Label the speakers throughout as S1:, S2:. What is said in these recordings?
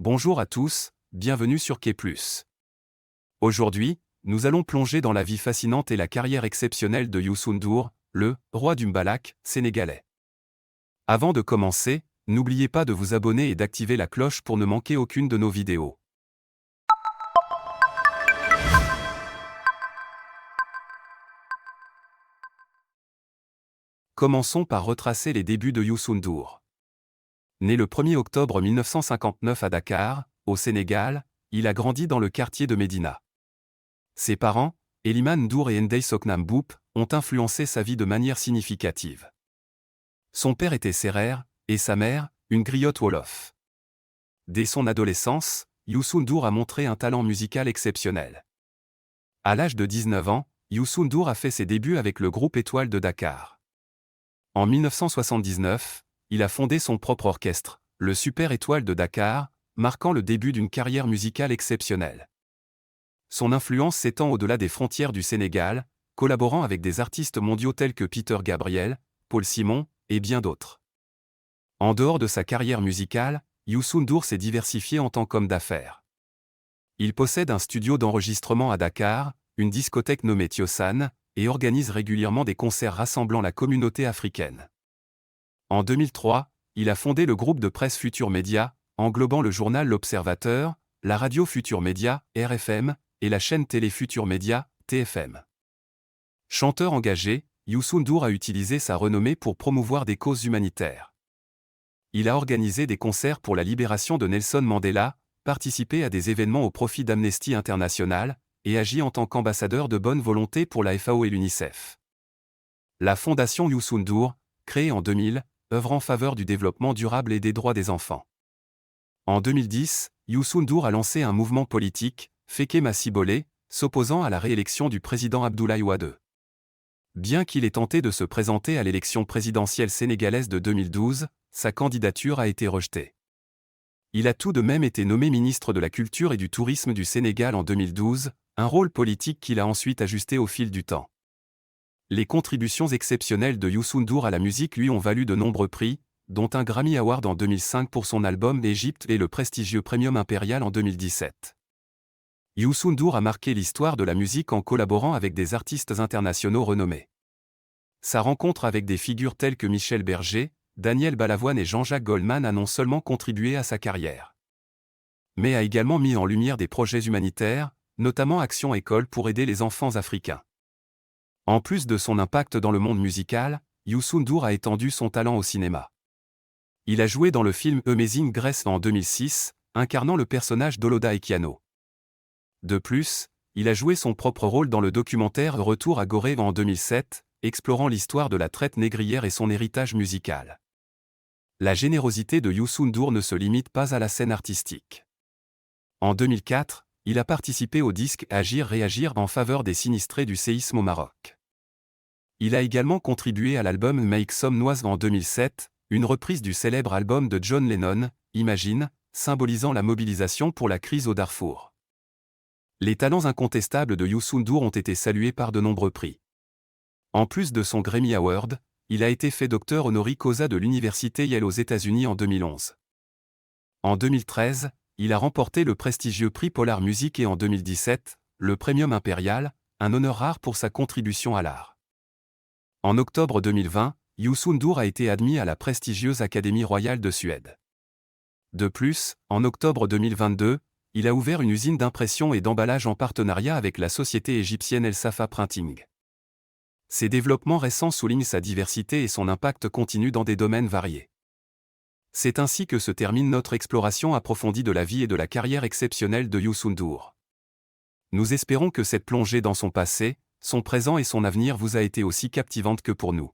S1: Bonjour à tous, bienvenue sur Quai+. Aujourd'hui, nous allons plonger dans la vie fascinante et la carrière exceptionnelle de Youssou N'Dour, le « roi du mbalax » sénégalais. Avant de commencer, n'oubliez pas de vous abonner et d'activer la cloche pour ne manquer aucune de nos vidéos. Commençons par retracer les débuts de Youssou N'Dour. Né le 1er octobre 1959 à Dakar, au Sénégal, il a grandi dans le quartier de Médina. Ses parents, Elimane N'Dour et Ndeye Soknam Mboup, ont influencé sa vie de manière significative. Son père était sérère, et sa mère, une griotte wolof. Dès son adolescence, Youssou N'Dour a montré un talent musical exceptionnel. À l'âge de 19 ans, Youssou N'Dour a fait ses débuts avec le groupe Étoile de Dakar. En 1979, il a fondé son propre orchestre, le Super Étoile de Dakar, marquant le début d'une carrière musicale exceptionnelle. Son influence s'étend au-delà des frontières du Sénégal, collaborant avec des artistes mondiaux tels que Peter Gabriel, Paul Simon, et bien d'autres. En dehors de sa carrière musicale, Youssou N'Dour s'est diversifié en tant qu'homme d'affaires. Il possède un studio d'enregistrement à Dakar, une discothèque nommée Tiosan, et organise régulièrement des concerts rassemblant la communauté africaine. En 2003, il a fondé le groupe de presse Futur Média, englobant le journal L'Observateur, la radio Futur Média, RFM, et la chaîne télé Futur Média, TFM. Chanteur engagé, Youssou N'Dour a utilisé sa renommée pour promouvoir des causes humanitaires. Il a organisé des concerts pour la libération de Nelson Mandela, participé à des événements au profit d'Amnesty International, et agi en tant qu'ambassadeur de bonne volonté pour la FAO et l'UNICEF. La fondation Youssou N'Dour, créée en 2000, œuvre en faveur du développement durable et des droits des enfants. En 2010, Youssou N'Dour a lancé un mouvement politique, Feké Massibolé, s'opposant à la réélection du président Abdoulaye Wade. Bien qu'il ait tenté de se présenter à l'élection présidentielle sénégalaise de 2012, sa candidature a été rejetée. Il a tout de même été nommé ministre de la Culture et du Tourisme du Sénégal en 2012, un rôle politique qu'il a ensuite ajusté au fil du temps. Les contributions exceptionnelles de Youssou N'Dour à la musique lui ont valu de nombreux prix, dont un Grammy Award en 2005 pour son album Égypte et le prestigieux Premium Impérial en 2017. Youssou N'Dour a marqué l'histoire de la musique en collaborant avec des artistes internationaux renommés. Sa rencontre avec des figures telles que Michel Berger, Daniel Balavoine et Jean-Jacques Goldman a non seulement contribué à sa carrière, mais a également mis en lumière des projets humanitaires, notamment Action École pour aider les enfants africains. En plus de son impact dans le monde musical, Youssou N'Dour a étendu son talent au cinéma. Il a joué dans le film Amazing Grace en 2006, incarnant le personnage d'Oloda Ekiano. De plus, il a joué son propre rôle dans le documentaire Retour à Gorée en 2007, explorant l'histoire de la traite négrière et son héritage musical. La générosité de Youssou N'Dour ne se limite pas à la scène artistique. En 2004, il a participé au disque Agir Réagir en faveur des sinistrés du séisme au Maroc. Il a également contribué à l'album Make Some Noise en 2007, une reprise du célèbre album de John Lennon, Imagine, symbolisant la mobilisation pour la crise au Darfour. Les talents incontestables de Youssou N'Dour ont été salués par de nombreux prix. En plus de son Grammy Award, il a été fait docteur honoris causa de l'université Yale aux États-Unis en 2011. En 2013, il a remporté le prestigieux prix Polar Music et en 2017, le Premium Impérial, un honneur rare pour sa contribution à l'art. En octobre 2020, Youssou N'Dour a été admis à la prestigieuse Académie royale de Suède. De plus, en octobre 2022, il a ouvert une usine d'impression et d'emballage en partenariat avec la société égyptienne El Safa Printing. Ces développements récents soulignent sa diversité et son impact continu dans des domaines variés. C'est ainsi que se termine notre exploration approfondie de la vie et de la carrière exceptionnelle de Youssou N'Dour. Nous espérons que cette plongée dans son passé, son présent et son avenir vous a été aussi captivante que pour nous.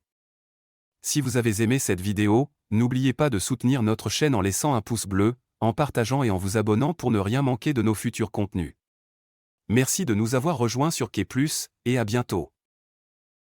S1: Si vous avez aimé cette vidéo, n'oubliez pas de soutenir notre chaîne en laissant un pouce bleu, en partageant et en vous abonnant pour ne rien manquer de nos futurs contenus. Merci de nous avoir rejoints sur Quai+, et à bientôt.